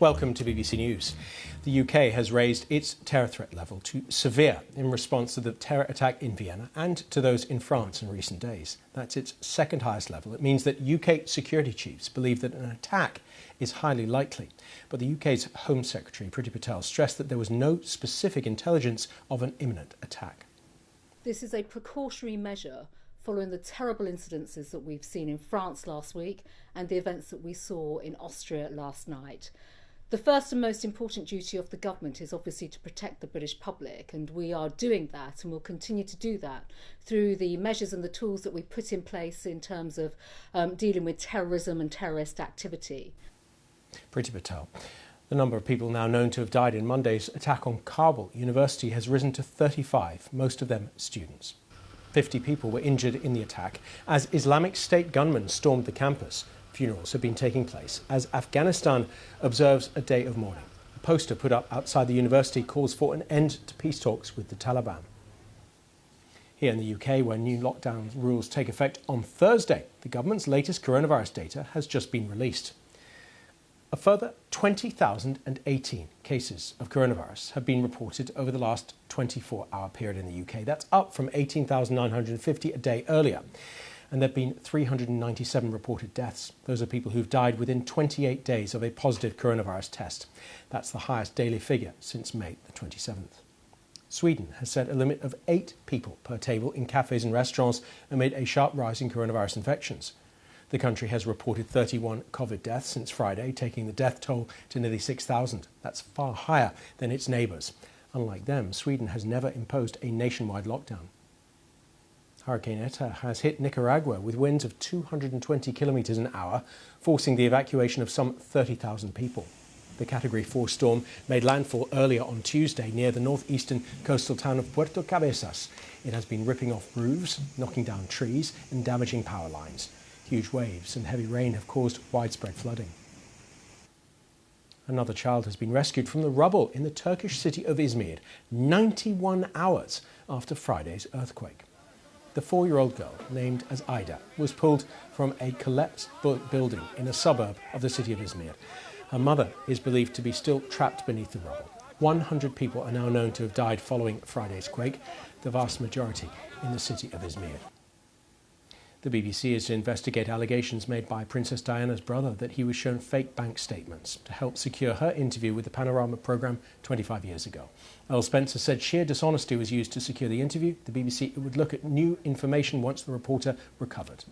Welcome to BBC News. The UK has raised its terror threat level to severe in response to the terror attack in Vienna and to those in France in recent days. That's its second highest level. It means that UK security chiefs believe that an attack is highly likely. But the UK's Home Secretary, Priti Patel, stressed that there was no specific intelligence of an imminent attack. This is a precautionary measure following the terrible incidences that we've seen in France last week and the events that we saw in Austria last night. The first and most important duty of the government is obviously to protect the British public, and we are doing that and will continue to do that through the measures and the tools that we put in place in terms of dealing with terrorism and terrorist activity. Priti Patel. The number of people now known to have died in Monday's attack on Kabul University has risen to 35, most of them students. 50 people were injured in the attack as Islamic State gunmen stormed the campus. Funerals have been taking place as Afghanistan observes a day of mourning. A poster put up outside the university calls for an end to peace talks with the Taliban. Here in the UK, where new lockdown rules take effect on Thursday, the government's latest coronavirus data has just been released. A further 20,018 cases of coronavirus have been reported over the last 24-hour period in the UK. That's up from 18,950 a day earlier. And there have been 397 reported deaths. Those are people who've died within 28 days of a positive coronavirus test. That's the highest daily figure since May the 27th. Sweden has set a limit of 8 people per table in cafes and restaurants amid a sharp rise in coronavirus infections. The country has reported 31 COVID deaths since Friday, taking the death toll to nearly 6,000. That's far higher than its neighbours. Unlike them, Sweden has never imposed a nationwide lockdown. Hurricane Eta has hit Nicaragua with winds of 220 kilometres an hour, forcing the evacuation of some 30,000 people. The Category 4 storm made landfall earlier on Tuesday near the northeastern coastal town of Puerto Cabezas. It has been ripping off roofs, knocking down trees and damaging power lines. Huge waves and heavy rain have caused widespread flooding. Another child has been rescued from the rubble in the Turkish city of Izmir, 91 hours after Friday's earthquake. The 4-year-old girl, named as Ida, was pulled from a collapsed building in a suburb of the city of Izmir. Her mother is believed to be still trapped beneath the rubble. 100 people are now known to have died following Friday's quake, the vast majority in the city of Izmir. The BBC is to investigate allegations made by Princess Diana's brother that he was shown fake bank statements to help secure her interview with the Panorama programme 25 years ago. Earl Spencer said sheer dishonesty was used to secure the interview. The BBC would look at new information once the reporter recovered.